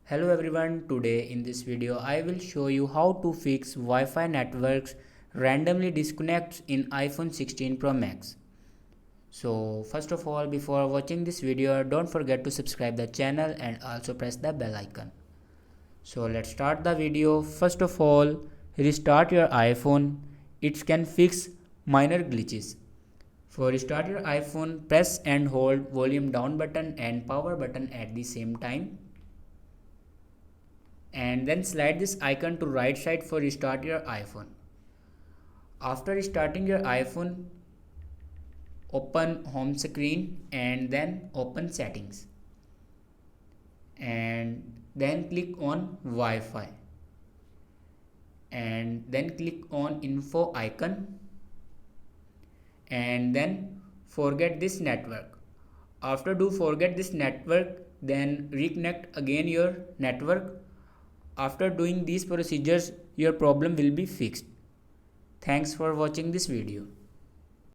Hello everyone, today in this video I will show you how to fix Wi-Fi networks randomly disconnects in iPhone 16 Pro Max. So first of all, before watching this video, don't forget to subscribe the channel and also press the bell icon. So let's start the video. First of all, restart your iPhone. It can fix minor glitches. For restart your iPhone, press and hold volume down button and power button at the same time, and then slide this icon to right side for restart your iPhone. After restarting your iPhone, open home screen and then open settings, and then click on Wi-Fi, and then click on info icon, and then forget this network. After do forget this network, then reconnect again your network. After doing these procedures, your problem will be fixed. Thanks for watching this video.